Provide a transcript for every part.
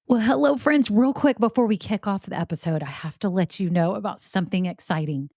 Well, hello, friends. Real quick before we kick off the episode, I have to let you know about something exciting.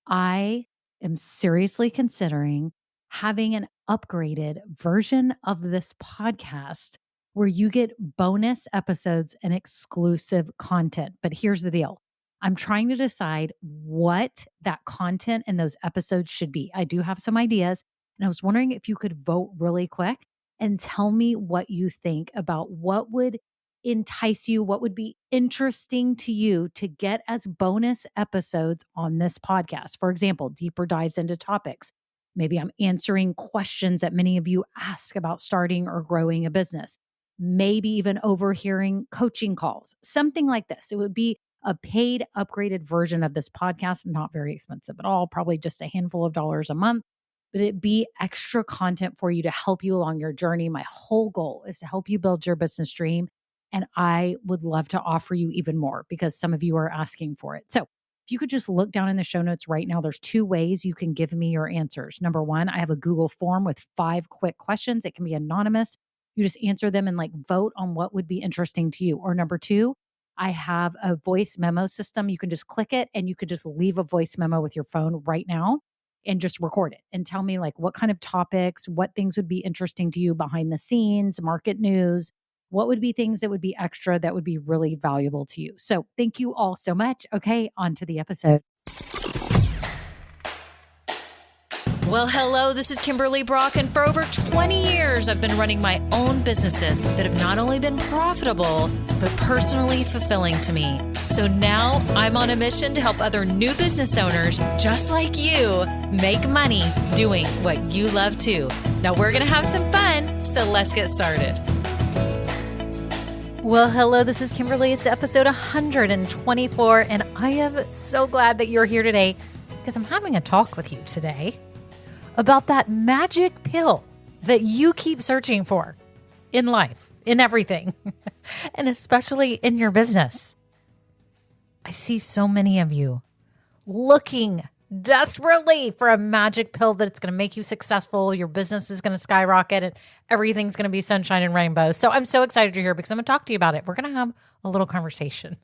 I am seriously considering having an upgraded version of this podcast where you get bonus episodes and exclusive content. But here's the deal, I'm trying to decide what that content and those episodes should be. I do have some ideas, and I was wondering if you could vote really quick and tell me what you think about what would entice you, what would be interesting to you to get as bonus episodes on this podcast. For example, deeper dives into topics. Maybe I'm answering questions that many of you ask about starting or growing a business. Maybe even overhearing coaching calls, something like this. It would be a paid, upgraded version of this podcast, not very expensive at all, probably just a handful of dollars a month, but it be extra content for you to help you along your journey. My whole goal is to help you build your business dream. And I would love to offer you even more because some of you are asking for it. So if you could just look down in the show notes right now, there's 2 ways you can give me your answers. Number 1, I have a Google form with 5 quick questions. It can be anonymous. You just answer them and vote on what would be interesting to you. Or number 2, I have a voice memo system. You can just click it and you could just leave a voice memo with your phone right now and just record it and tell me what kind of topics, what things would be interesting to you behind the scenes, market news. What would be things that would be extra that would be really valuable to you? So thank you all so much. Okay, on to the episode. Well, hello, this is Kimberly Brock, and for over 20 years, I've been running my own businesses that have not only been profitable, but personally fulfilling to me. So now I'm on a mission to help other new business owners just like you make money doing what you love too. Now we're going to have some fun, so let's get started. Well, hello, this is Kimberly. It's episode 124, and I am so glad that you're here today because I'm having a talk with you today about that magic pill that you keep searching for in life, in everything, and especially in your business. I see so many of you looking desperately for a magic pill that's going to make you successful. Your business is going to skyrocket and everything's going to be sunshine and rainbows. So I'm so excited you're here because I'm going to talk to you about it. We're going to have a little conversation.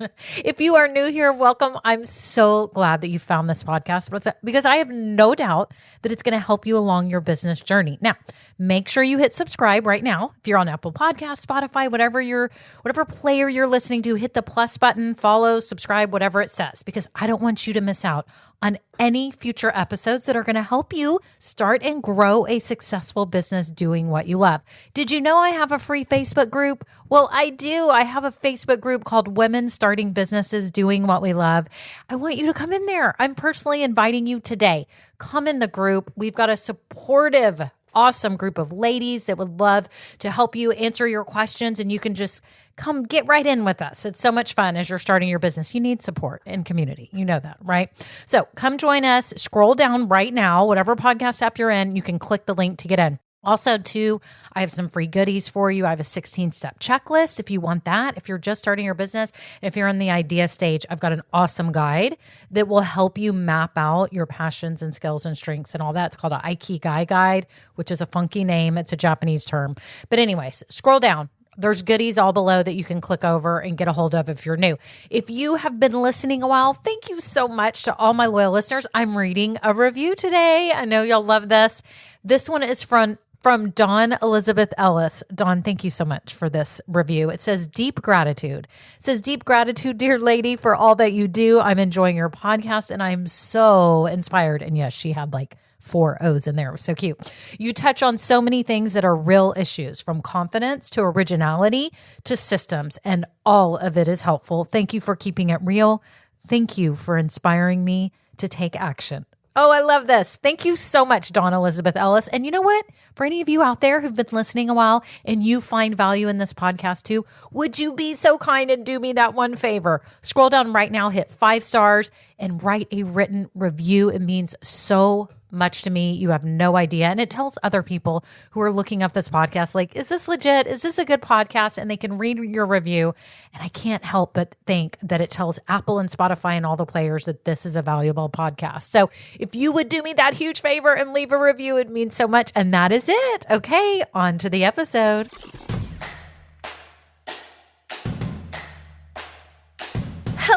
If you are new here, welcome. I'm so glad that you found this podcast because I have no doubt that it's going to help you along your business journey. Now, make sure you hit subscribe right now. If you're on Apple Podcasts, Spotify, whatever player you're listening to, hit the plus button, follow, subscribe, whatever it says, because I don't want you to miss out on any future episodes that are going to help you start and grow a successful business doing what you love. Did you know I have a free Facebook group? Well, I do. I have a Facebook group called Women Starting Businesses Doing What We Love. I want you to come in there. I'm personally inviting you today. Come in the group. We've got a supportive, awesome group of ladies that would love to help you answer your questions, and you can just come get right in with us. It's so much fun as you're starting your business. You need support and community. You know that, right? So come join us. Scroll down right now, whatever podcast app you're in, you can click the link to get in. Also, too, I have some free goodies for you. I have a 16-step checklist if you want that. If you're just starting your business, if you're in the idea stage, I've got an awesome guide that will help you map out your passions and skills and strengths and all that. It's called an Ikigai guide, which is a funky name. It's a Japanese term. But anyways, scroll down. There's goodies all below that you can click over and get a hold of if you're new. If you have been listening a while, thank you so much to all my loyal listeners. I'm reading a review today. I know y'all love this. This one is from Dawn Elizabeth Ellis. Dawn, thank you so much for this review. It says, deep gratitude. It says, deep gratitude, dear lady, for all that you do. I'm enjoying your podcast and I'm so inspired. And yes, she had 4 O's in there. It was so cute. You touch on so many things that are real issues, from confidence to originality to systems, and all of it is helpful. Thank you for keeping it real. Thank you for inspiring me to take action. Oh, I love this. Thank you so much, Dawn Elizabeth Ellis. And you know what? For any of you out there who've been listening a while and you find value in this podcast too, would you be so kind and do me that one favor? Scroll down right now, hit 5 stars, and write a written review. It means so much to me. You have no idea. And it tells other people who are looking up this podcast, is this legit? Is this a good podcast? And they can read your review. And I can't help but think that it tells Apple and Spotify and all the players that this is a valuable podcast. So if you would do me that huge favor and leave a review, it means so much. And that is it. Okay, on to the episode.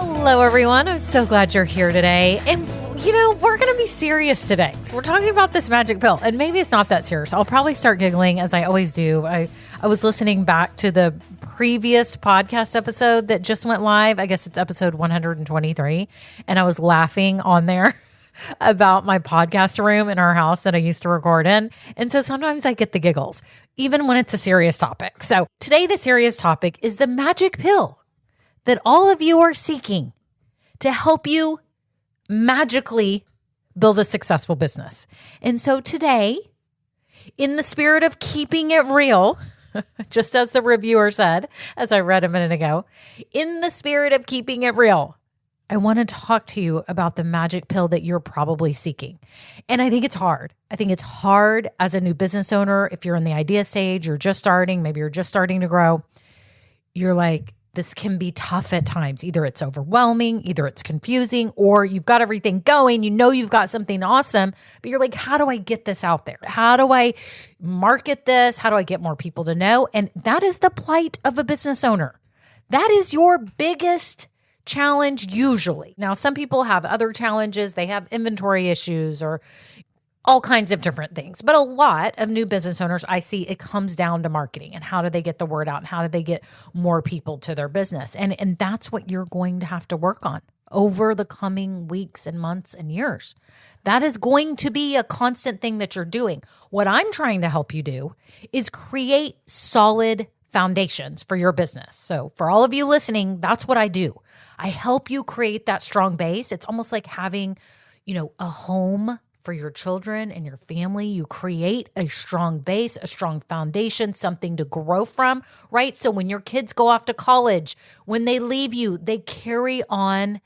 Hello, everyone. I'm so glad you're here today. And, we're going to be serious today. So we're talking about this magic pill, and maybe it's not that serious. I'll probably start giggling as I always do. I was listening back to the previous podcast episode that just went live. I guess it's episode 123. And I was laughing on there about my podcast room in our house that I used to record in. And so sometimes I get the giggles, even when it's a serious topic. So today, the serious topic is the magic pill that all of you are seeking to help you magically build a successful business. And so today, in the spirit of keeping it real, just as the reviewer said, as I read a minute ago, in the spirit of keeping it real, I want to talk to you about the magic pill that you're probably seeking. And I think it's hard. I think it's hard as a new business owner. If you're in the idea stage, you're just starting, maybe you're just starting to grow, you're like, this can be tough at times. Either it's overwhelming, either it's confusing, or you've got everything going. You know you've got something awesome, but you're like, how do I get this out there? How do I market this? How do I get more people to know? And that is the plight of a business owner. That is your biggest challenge usually. Now, some people have other challenges. They have inventory issues or all kinds of different things. But a lot of new business owners, I see it comes down to marketing and how do they get the word out and how do they get more people to their business. And that's what you're going to have to work on over the coming weeks and months and years. That is going to be a constant thing that you're doing. What I'm trying to help you do is create solid foundations for your business. So for all of you listening, that's what I do. I help you create that strong base. It's almost like having, a home for your children and your family. You create a strong base, a strong foundation, something to grow from, right? So when your kids go off to college, when they leave you, they carry on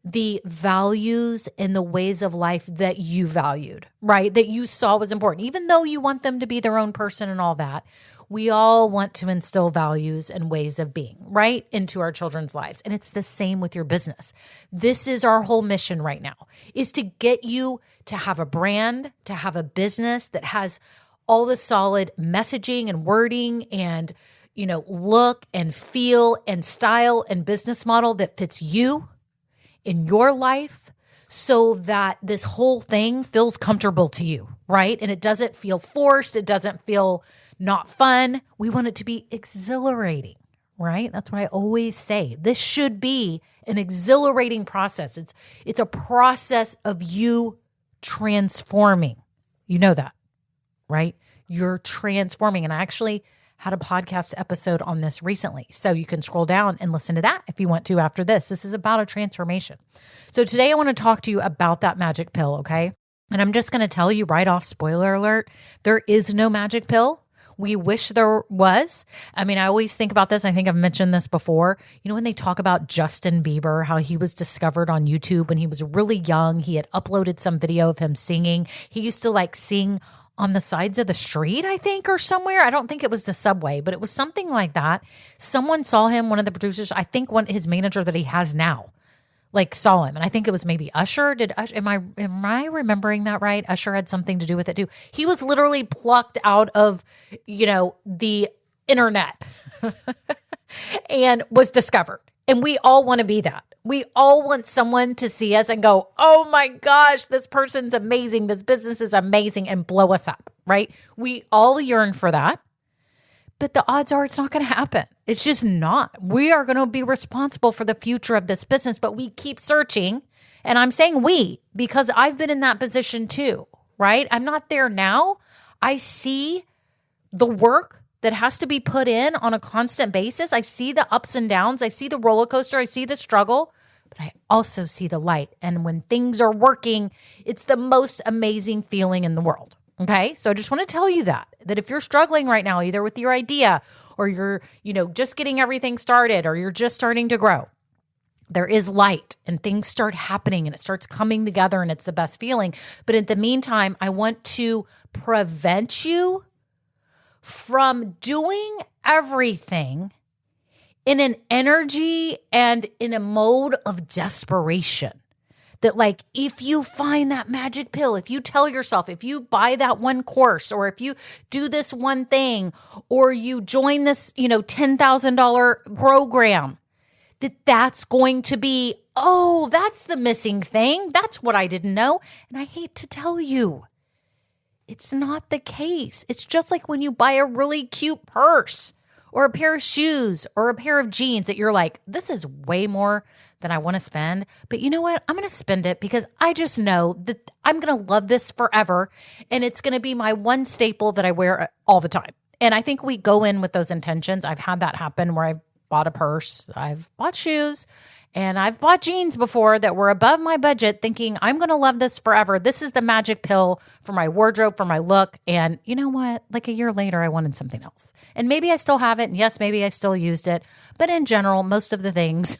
the values and the ways of life that you valued, right? That you saw was important. Even though you want them to be their own person and all that, we all want to instill values and ways of being, right, into our children's lives. And it's the same with your business. This is our whole mission right now, is to get you to have a brand, to have a business that has all the solid messaging and wording and, look and feel and style and business model that fits you in your life so that this whole thing feels comfortable to you, right? And it doesn't feel forced. It doesn't feel not fun. We want it to be exhilarating, right? That's what I always say. This should be an exhilarating process. It's a process of you transforming. You know that, right? You're transforming. And I actually had a podcast episode on this recently. So you can scroll down and listen to that if you want to after this. This is about a transformation. So today I want to talk to you about that magic pill, okay? And I'm just going to tell you right off, spoiler alert, there is no magic pill. We wish there was. I mean, I always think about this. I think I've mentioned this before. When they talk about Justin Bieber, how he was discovered on YouTube when he was really young. He had uploaded some video of him singing. He used to sing on the sides of the street, I think, or somewhere. I don't think it was the subway, but it was something like that. Someone saw him, one of the producers, I think his manager that he has now, saw him. And I think it was maybe Usher. Am I remembering that right? Usher had something to do with it too. He was literally plucked out of, the internet and was discovered. And we all want to be that. We all want someone to see us and go, oh my gosh, this person's amazing. This business is amazing, and blow us up, right? We all yearn for that. But the odds are it's not going to happen. It's just not. We are going to be responsible for the future of this business, but we keep searching. And I'm saying we, because I've been in that position too, right? I'm not there now. I see the work that has to be put in on a constant basis. I see the ups and downs. I see the roller coaster. I see the struggle, but I also see the light. And when things are working, it's the most amazing feeling in the world. Okay. So I just want to tell you that if you're struggling right now, either with your idea or you're, just getting everything started or you're just starting to grow, there is light and things start happening and it starts coming together and it's the best feeling. But in the meantime, I want to prevent you from doing everything in an energy and in a mode of desperation. That if you find that magic pill, if you tell yourself, if you buy that one course, or if you do this one thing, or you join this, $10,000 program, that's going to be oh, that's the missing thing. That's what I didn't know. And I hate to tell you, it's not the case. It's just like when you buy a really cute purse or a pair of shoes or a pair of jeans that you're like, this is way more than I want to spend. But you know what? I'm going to spend it because I just know that I'm going to love this forever. And it's going to be my one staple that I wear all the time. And I think we go in with those intentions. I've had that happen where I've bought a purse, I've bought shoes, and I've bought jeans before that were above my budget thinking I'm going to love this forever. This is the magic pill for my wardrobe, for my look. And you know what? Like a year later, I wanted something else. And maybe I still have it. And yes, maybe I still used it. But in general, most of the things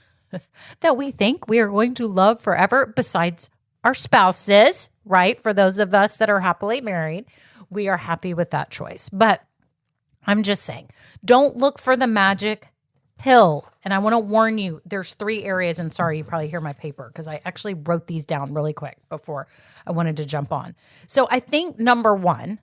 that we think we are going to love forever, besides our spouses, right? For those of us that are happily married, we are happy with that choice. But I'm just saying, don't look for the magic pill. And I want to warn you, there's 3 areas. And sorry, you probably hear my paper because I actually wrote these down really quick before I wanted to jump on. So I think number 1,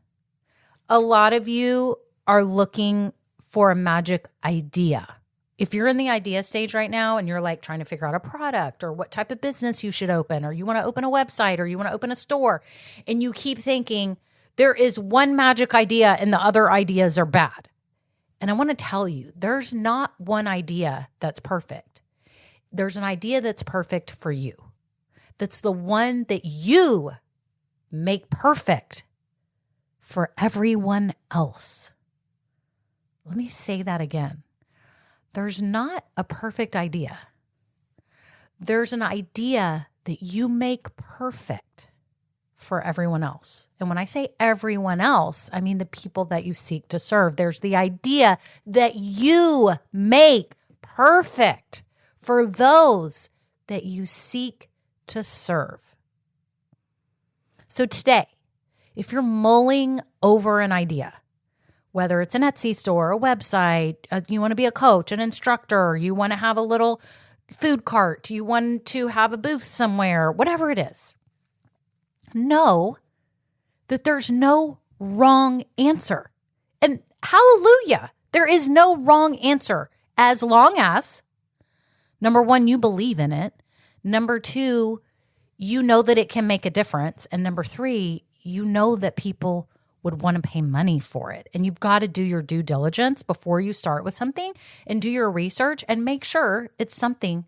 a lot of you are looking for a magic idea. If you're in the idea stage right now and you're like trying to figure out a product or what type of business you should open, or you want to open a website or you want to open a store, and you keep thinking there is one magic idea and the other ideas are bad. And I want to tell you, there's not one idea that's perfect. There's an idea that's perfect for you. That's the one that you make perfect for everyone else. Let me say that again. There's not a perfect idea. There's an idea that you make perfect for everyone else. And when I say everyone else, I mean the people that you seek to serve. There's the idea that you make perfect for those that you seek to serve. So today, if you're mulling over an idea, whether it's an Etsy store, a website, you want to be a coach, an instructor, you want to have a little food cart, you want to have a booth somewhere, whatever it is, know that there's no wrong answer. And hallelujah, there is no wrong answer as long as, number 1, you believe in it. Number 2, you know that it can make a difference. And number 3, you know that people would want to pay money for it. And you've got to do your due diligence before you start with something and do your research and make sure it's something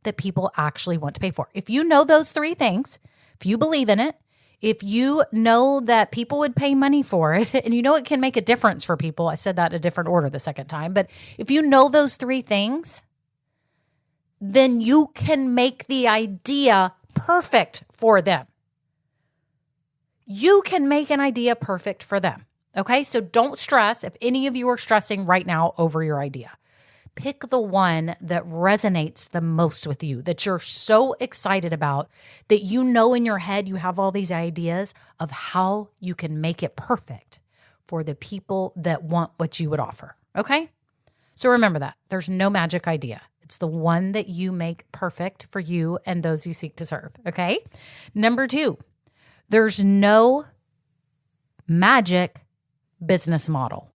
that people actually want to pay for. If you know those 3 things, if you believe in it, if you know that people would pay money for it, and you know it can make a difference for people, I said that in a different order the second time, but if you know those 3 things, then you can make the idea perfect for them. You can make an idea perfect for them. Okay, so don't stress if any of you are stressing right now over your idea. Pick the one that resonates the most with you, that you're so excited about, that you know in your head you have all these ideas of how you can make it perfect for the people that want what you would offer. Okay? So remember that. There's no magic idea. It's the one that you make perfect for you and those you seek to serve. Okay? Number 2, there's no magic business model.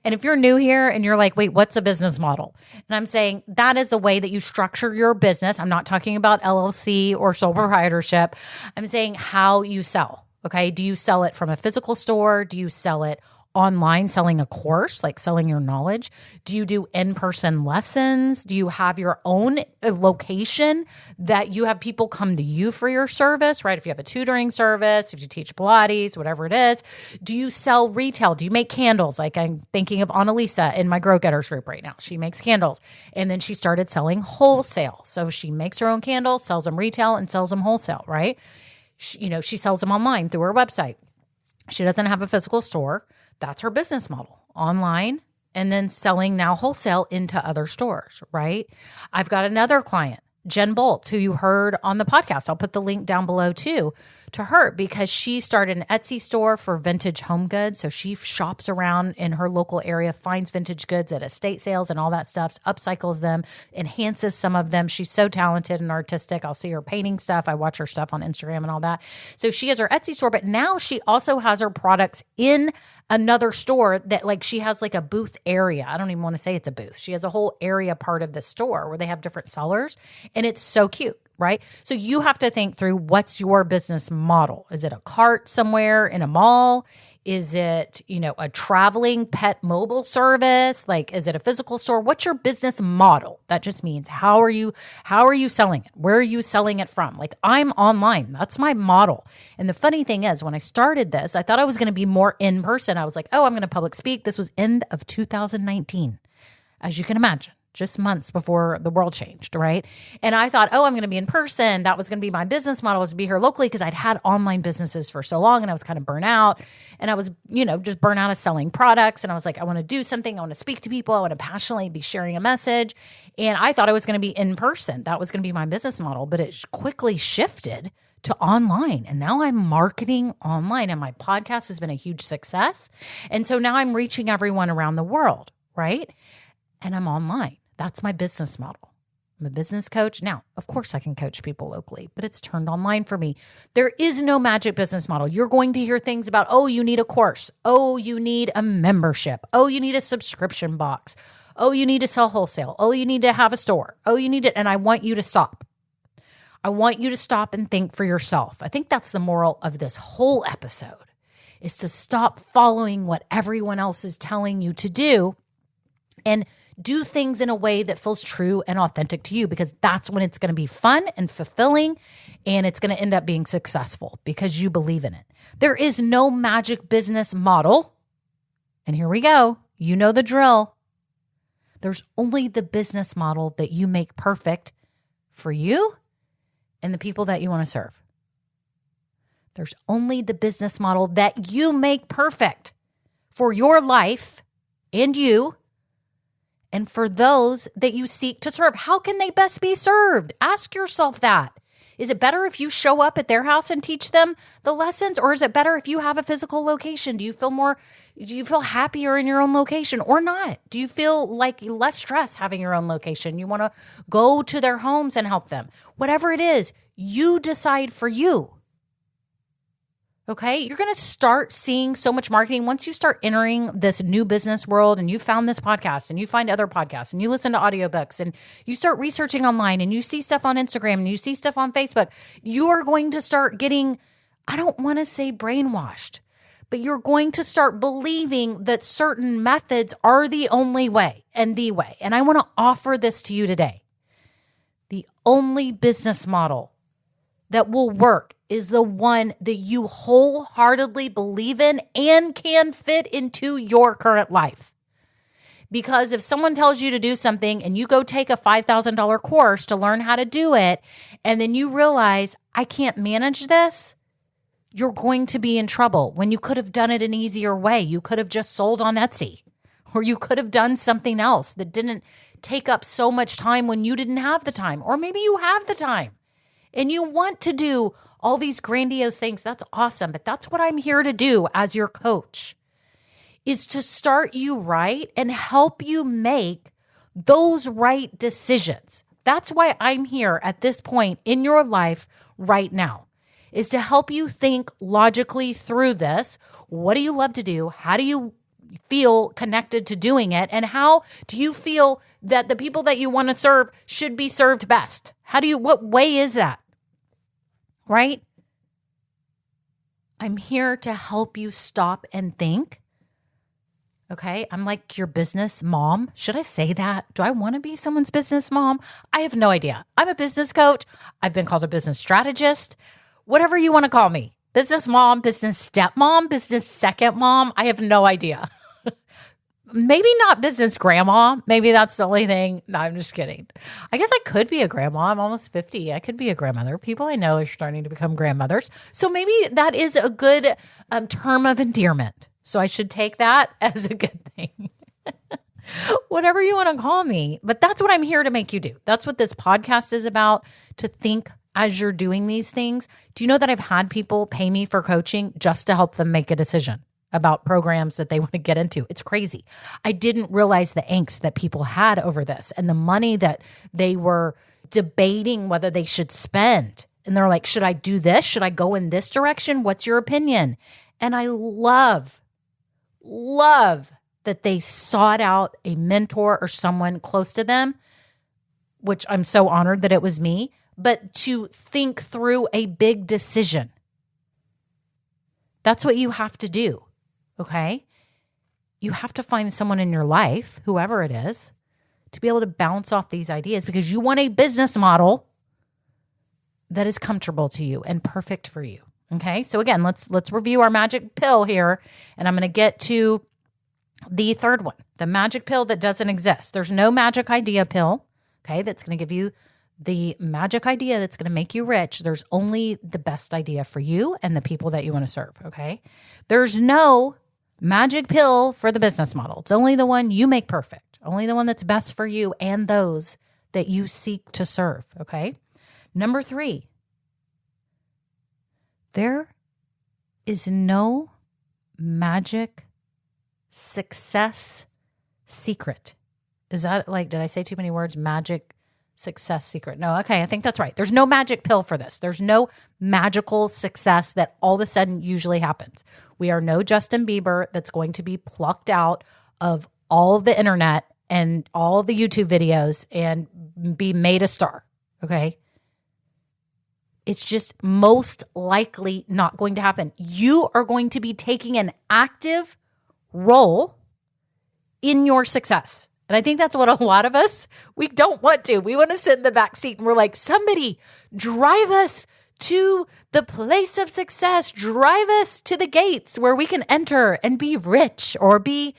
And if you're new here and you're like, wait, what's a business model? And I'm saying that is the way that you structure your business. I'm not talking about LLC or sole proprietorship. I'm saying how you sell. Okay. Do you sell it from a physical store? Do you sell it online, selling a course, like selling your knowledge? Do you do in-person lessons? Do you have your own location that you have people come to you for your service, right? If you have a tutoring service, if you teach Pilates, whatever it is. Do you sell retail? Do you make candles? Like I'm thinking of Annalisa in my Grow Getters group right now. She makes candles. And then she started selling wholesale. So she makes her own candles, sells them retail, and sells them wholesale, right? She sells them online through her website. She doesn't have a physical store. That's her business model, online, and then selling now wholesale into other stores, right? I've got another client, Jen Bolts, who you heard on the podcast. I'll put the link down below too to her, because she started an Etsy store for vintage home goods. So she shops around in her local area, finds vintage goods at estate sales and all that stuff, upcycles them, enhances some of them. She's so talented and artistic. I'll see her painting stuff. I watch her stuff on Instagram and all that. So she has her Etsy store, but now she also has her products in another store that she has like a booth area. I don't even want to say it's a booth. She has a whole area part of the store where they have different sellers, and it's so cute. right? So you have to think through, what's your business model? Is it a cart somewhere in a mall? Is it, a traveling pet mobile service? Like, is it a physical store? What's your business model? That just means, how are you selling it? Where are you selling it from? Like, I'm online. That's my model. And the funny thing is, when I started this, I thought I was going to be more in person. I was like, oh, I'm going to public speak. This was end of 2019, as you can imagine. Just months before the world changed, right? And I thought, oh, I'm going to be in person. That was going to be my business model, was to be here locally, because I'd had online businesses for so long and I was kind of burnt out. And I was, just burnt out of selling products. And I was like, I want to do something. I want to speak to people. I want to passionately be sharing a message. And I thought I was going to be in person. That was going to be my business model, but it quickly shifted to online. And now I'm marketing online, and my podcast has been a huge success. And so now I'm reaching everyone around the world, right? And I'm online. That's my business model. I'm a business coach. Now, of course, I can coach people locally, but it's turned online for me. There is no magic business model. You're going to hear things about, oh, you need a course. Oh, you need a membership. Oh, you need a subscription box. Oh, you need to sell wholesale. Oh, you need to have a store. Oh, you need it. And I want you to stop. I want you to stop and think for yourself. I think that's the moral of this whole episode, is to stop following what everyone else is telling you to do and do things in a way that feels true and authentic to you, because that's when it's going to be fun and fulfilling, and it's going to end up being successful because you believe in it. There is no magic business model. And here we go. You know the drill. There's only the business model that you make perfect for you and the people that you want to serve. There's only the business model that you make perfect for your life and you, and for those that you seek to serve. How can they best be served? Ask yourself that. Is it better if you show up at their house and teach them the lessons, or is it better if you have a physical location? Do you feel happier in your own location or not? Do you feel like less stress having your own location? You want to go to their homes and help them. Whatever it is, you decide for you. Okay, you're going to start seeing so much marketing once you start entering this new business world, and you found this podcast and you find other podcasts and you listen to audiobooks and you start researching online and you see stuff on Instagram and you see stuff on Facebook. You are going to start getting, I don't want to say brainwashed, but you're going to start believing that certain methods are the only way and the way. And I want to offer this to you today. The only business model that will work is the one that you wholeheartedly believe in and can fit into your current life. Because if someone tells you to do something and you go take a $5,000 course to learn how to do it, and then you realize, I can't manage this, you're going to be in trouble when you could have done it an easier way. You could have just sold on Etsy, or you could have done something else that didn't take up so much time when you didn't have the time, or maybe you have the time and you want to do all these grandiose things. That's awesome. But that's what I'm here to do as your coach, is to start you right and help you make those right decisions. That's why I'm here at this point in your life right now, is to help you think logically through this. What do you love to do? How do you feel connected to doing it? And how do you feel that the people that you want to serve should be served best? What way is that? Right? I'm here to help you stop and think. Okay, I'm like your business mom. Should I say that? Do I want to be someone's business mom? I have no idea. I'm a business coach. I've been called a business strategist, whatever you want to call me. Business mom, business stepmom, business second mom. I have no idea. Maybe not business grandma. Maybe that's the only thing. No, I'm just kidding. I guess I could be a grandma. I'm almost 50. I could be a grandmother. People I know are starting to become grandmothers. So maybe that is a good term of endearment. So I should take that as a good thing. Whatever you want to call me. But that's what I'm here to make you do. That's what this podcast is about, to think as you're doing these things. Do you know that I've had people pay me for coaching just to help them make a decision about programs that they want to get into? It's crazy. I didn't realize the angst that people had over this and the money that they were debating whether they should spend. And they're like, should I do this? Should I go in this direction? What's your opinion? And I love that they sought out a mentor or someone close to them, which I'm so honored that it was me. but to think through a big decision. That's what you have to do, okay? You have to find someone in your life, whoever it is, to be able to bounce off these ideas because you want a business model that is comfortable to you and perfect for you, okay? So again, let's review our magic pill here, and I'm going to get to the third one, the magic pill that doesn't exist. There's no magic idea pill, okay, that's going to give you the magic idea that's going to make you rich. There's only the best idea for you and the people that you want to serve, okay? There's no magic pill for the business model. It's only the one you make perfect, only the one that's best for you and those that you seek to serve, okay? Number 3, there is no magic success secret. Is that did I say too many words? Magic success secret. No, okay, I think that's right. There's no magic pill for this. There's no magical success that all of a sudden usually happens. We are no Justin Bieber that's going to be plucked out of all of the internet and all of the YouTube videos and be made a star, okay? It's just most likely not going to happen. You are going to be taking an active role in your success. And I think that's what a lot of us, we don't want to. We want to sit in the back seat and we're like, somebody drive us to the place of success. Drive us to the gates where we can enter and be rich or be,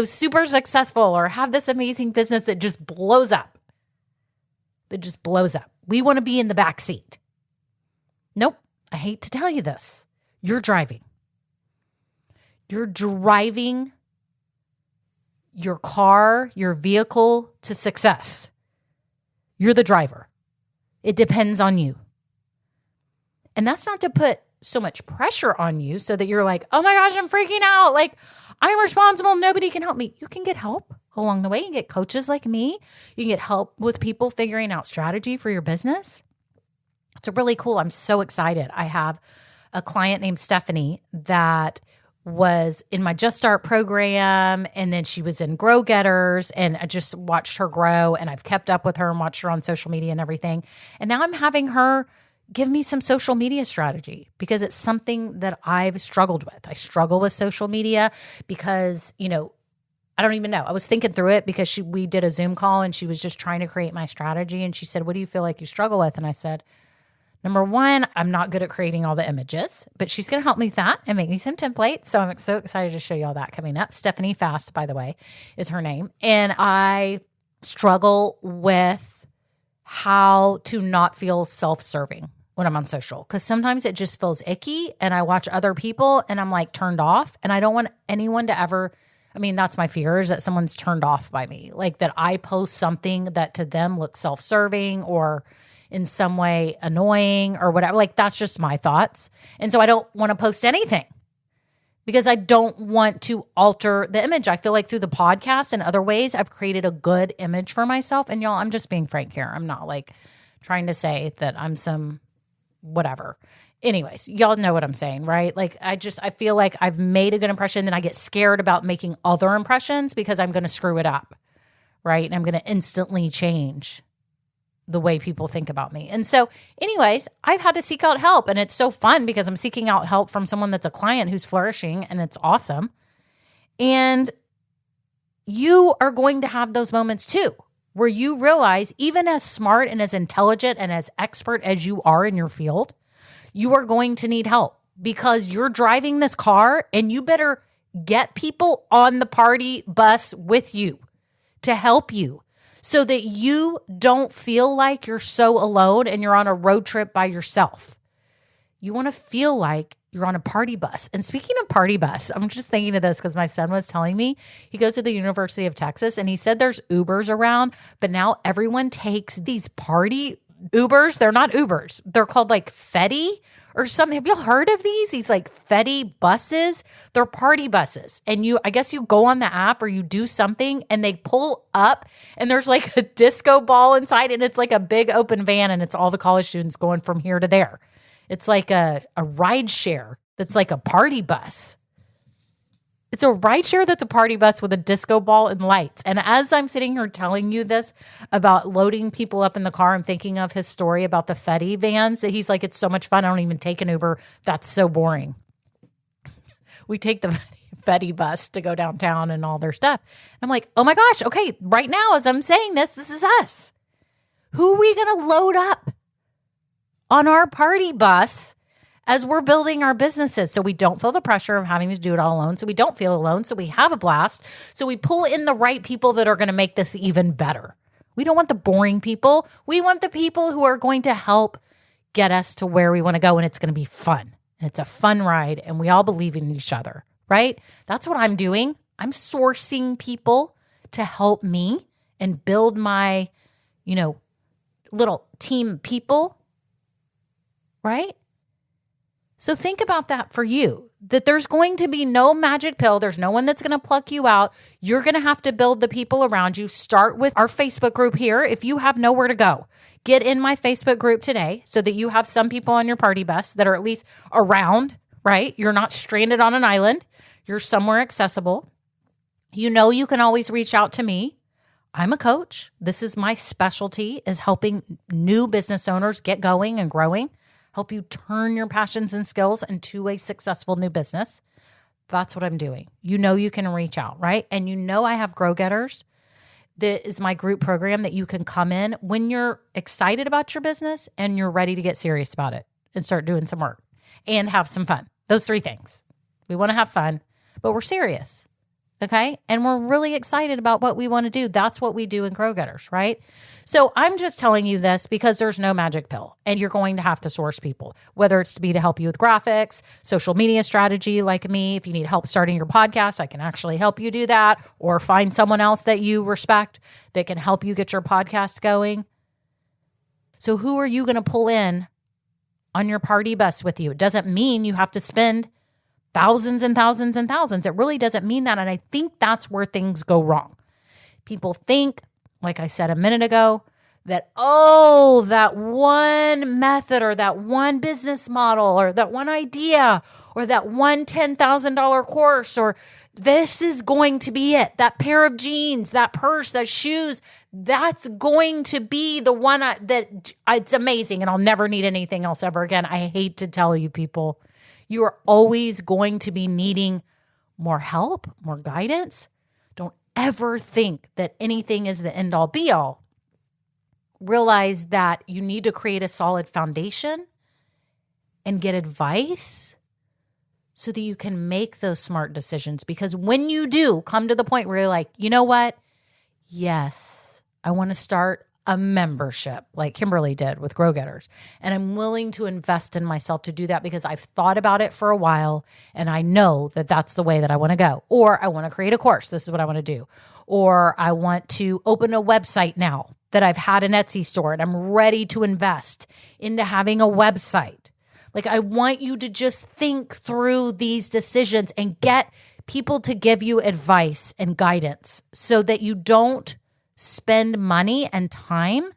super successful or have this amazing business that just blows up. We want to be in the back seat. Nope. I hate to tell you this. You're driving. You're driving your car, your vehicle to success. You're the driver. It depends on you. And that's not to put so much pressure on you so that you're like, oh my gosh, I'm freaking out. Like, I'm responsible. Nobody can help me. You can get help along the way. You can get coaches like me. You can get help with people figuring out strategy for your business. It's really cool. I'm so excited. I have a client named Stephanie that was in my Just Start program, and then she was in Grow Getters, and I just watched her grow, and I've kept up with her and watched her on social media and everything. And now I'm having her give me some social media strategy because it's something that I've struggled with. I struggle with social media because, I don't even know. I was thinking through it because we did a Zoom call and she was just trying to create my strategy. And she said, what do you feel like you struggle with? And I said, number 1, I'm not good at creating all the images, but she's going to help me with that and make me some templates. So I'm so excited to show you all that coming up. Stephanie Fast, by the way, is her name. And I struggle with how to not feel self-serving when I'm on social, because sometimes it just feels icky and I watch other people and I'm like turned off, and I don't want anyone to ever, that's my fear, is that someone's turned off by me, like that I post something that to them looks self-serving or in some way annoying or whatever. Like, that's just my thoughts. And so I don't want to post anything because I don't want to alter the image. I feel like through the podcast and other ways, I've created a good image for myself. And y'all, I'm just being frank here. I'm not like trying to say that I'm some whatever. Anyways, y'all know what I'm saying, right? Like, I feel like I've made a good impression, then I get scared about making other impressions because I'm going to screw it up, right? And I'm going to instantly change the way people think about me. And so anyways, I've had to seek out help, and it's so fun because I'm seeking out help from someone that's a client who's flourishing, and it's awesome. And you are going to have those moments too, where you realize, even as smart and as intelligent and as expert as you are in your field, you are going to need help because you're driving this car and you better get people on the party bus with you to help you so that you don't feel like you're so alone and you're on a road trip by yourself. You want to feel like you're on a party bus. And speaking of party bus, I'm just thinking of this because my son was telling me he goes to the University of Texas and he said there's Ubers around, but now everyone takes these party Ubers. They're not Ubers. They're called like Fetty or something. Have you heard of these? These like Fetty buses. They're party buses. And I guess you go on the app or you do something and they pull up and there's like a disco ball inside and it's like a big open van and it's all the college students going from here to there. It's like a ride share that's like a party bus. It's a ride share that's a party bus with a disco ball and lights. And as I'm sitting here telling you this about loading people up in the car, I'm thinking of his story about the Fetty vans. He's like, it's so much fun. I don't even take an Uber. That's so boring. We take the Fetty bus to go downtown and all their stuff. And I'm like, oh my gosh, okay, right now as I'm saying this is us. Who are we going to load up on our party bus as we're building our businesses so we don't feel the pressure of having to do it all alone, so we don't feel alone, so we have a blast, so we pull in the right people that are going to make this even better. We don't want the boring people. We want the people who are going to help get us to where we want to go, and it's going to be fun. And it's a fun ride, and we all believe in each other, right? That's what I'm doing. I'm sourcing people to help me and build my, little team people, right? So think about that for you, that there's going to be no magic pill. There's no one that's going to pluck you out. You're going to have to build the people around you. Start with our Facebook group here. If you have nowhere to go, get in my Facebook group today so that you have some people on your party bus that are at least around, right? You're not stranded on an island. You're somewhere accessible. You can always reach out to me. I'm a coach. This is my specialty, is helping new business owners get going and growing. Help you turn your passions and skills into a successful new business. That's what I'm doing. You can reach out, right? And I have Grow Getters. That is my group program that you can come in when you're excited about your business and you're ready to get serious about it and start doing some work and have some fun. Those 3 things. We want to have fun, but we're serious. Okay. And we're really excited about what we want to do. That's what we do in Grow Getters, right? So I'm just telling you this because there's no magic pill and you're going to have to source people, whether it's to help you with graphics, social media strategy like me. If you need help starting your podcast, I can actually help you do that, or find someone else that you respect that can help you get your podcast going. So who are you going to pull in on your party bus with you? It doesn't mean you have to spend thousands and thousands and thousands. It really doesn't mean that. And I think that's where things go wrong. People think, like I said a minute ago, that, that one method or that one business model or that one idea or that one $10,000 course, or this is going to be it. That pair of jeans, that purse, that shoes, that's going to be the one that it's amazing and I'll never need anything else ever again. I hate to tell you people, you are always going to be needing more help, more guidance. Don't ever think that anything is the end all be all. Realize that you need to create a solid foundation and get advice so that you can make those smart decisions. Because when you do come to the point where you're like, you know what? Yes, I want to start a membership like Kimberly did with Grow Getters. And I'm willing to invest in myself to do that because I've thought about it for a while and I know that that's the way that I want to go. Or I want to create a course. This is what I want to do. Or I want to open a website now that I've had an Etsy store and I'm ready to invest into having a website. Like, I want you to just think through these decisions and get people to give you advice and guidance so that you don't spend money and time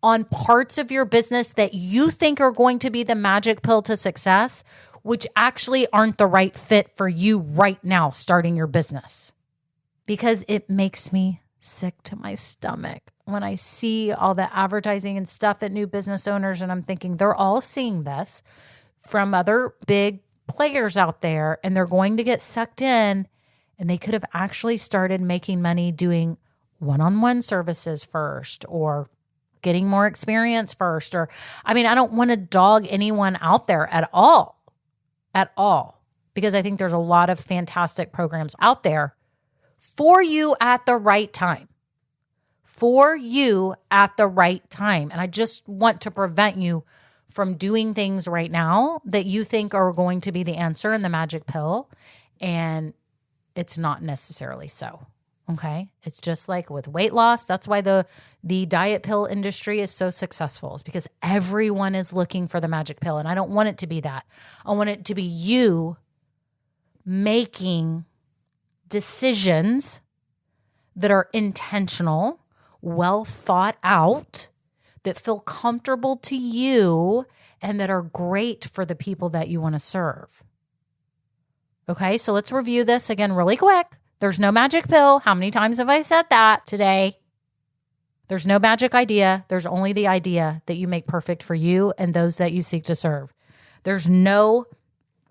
on parts of your business that you think are going to be the magic pill to success, which actually aren't the right fit for you right now starting your business. Because it makes me sick to my stomach when I see all the advertising and stuff at new business owners, and I'm thinking they're all seeing this from other big players out there, and they're going to get sucked in, and they could have actually started making money doing one-on-one services first, or getting more experience first, or, I don't want to dog anyone out there at all, because I think there's a lot of fantastic programs out there for you at the right time. And I just want to prevent you from doing things right now that you think are going to be the answer and the magic pill, and it's not necessarily so. Okay. It's just like with weight loss. That's why the diet pill industry is so successful, is because everyone is looking for the magic pill. And I don't want it to be that. I want it to be you making decisions that are intentional, well thought out, that feel comfortable to you, and that are great for the people that you want to serve. Okay, so let's review this again really quick. There's no magic pill. How many times have I said that today? There's no magic idea. There's only the idea that you make perfect for you and those that you seek to serve. There's no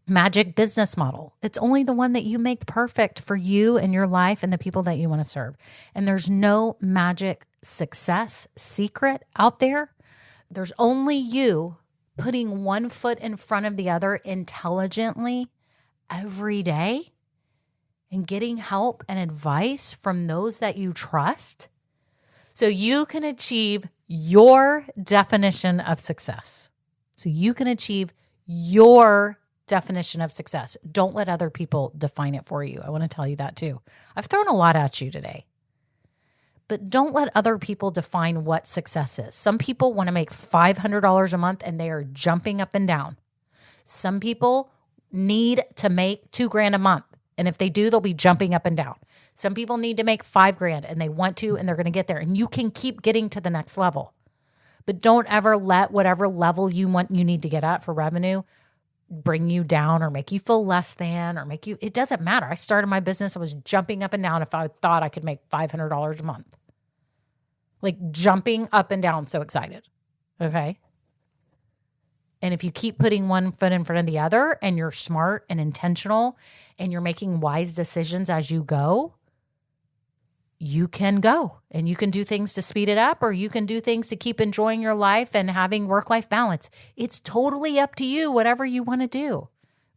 magic business model. It's only the one that you make perfect for you and your life and the people that you want to serve. And there's no magic success secret out there. There's only you putting one foot in front of the other intelligently every day and getting help and advice from those that you trust so you can achieve your definition of success. So you can achieve your definition of success. Don't let other people define it for you. I want to tell you that too. I've thrown a lot at you today, but don't let other people define what success is. Some people want to make $500 a month and they are jumping up and down. Some people need to make $2,000 a month. And if they do, they'll be jumping up and down. Some people need to make $5,000 and they want to, and they're going to get there. And you can keep getting to the next level. But don't ever let whatever level you need to get at for revenue bring you down or make you feel less than or make you, it doesn't matter. I started my business. I was jumping up and down if I thought I could make $500 a month. Like jumping up and down, so excited. Okay. And if you keep putting one foot in front of the other and you're smart and intentional and you're making wise decisions as you go, you can go and you can do things to speed it up, or you can do things to keep enjoying your life and having work-life balance. It's totally up to you, whatever you want to do.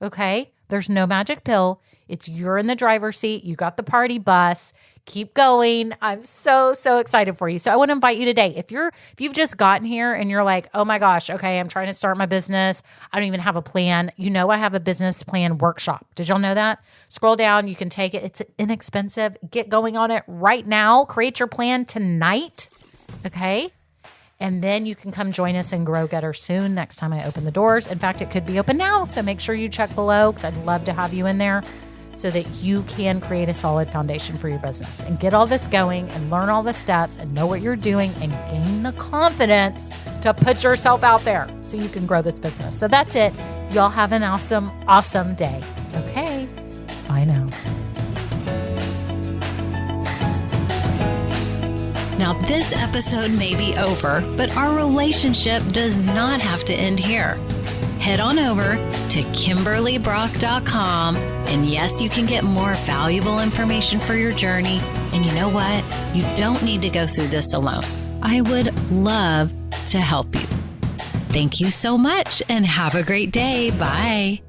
Okay? There's no magic pill. You're in the driver's seat. You got the party bus. Keep going. I'm so excited for you. So I want to invite you today. If you've just gotten here and you're like, oh my gosh, okay, I'm trying to start my business. I don't even have a plan. I have a business plan workshop. Did y'all know that? Scroll down. You can take it. It's inexpensive. Get going on it right now. Create your plan tonight. Okay. And then you can come join us in Grow Getter soon next time I open the doors. In fact, it could be open now. So make sure you check below because I'd love to have you in there, so that you can create a solid foundation for your business and get all this going and learn all the steps and know what you're doing and gain the confidence to put yourself out there so you can grow this business. So that's it. Y'all have an awesome day. Okay. Bye now. Now, this episode may be over, but our relationship does not have to end here. Head on over to KimberlyBrock.com, and yes, you can get more valuable information for your journey. And you know what? You don't need to go through this alone. I would love to help you. Thank you so much and have a great day. Bye.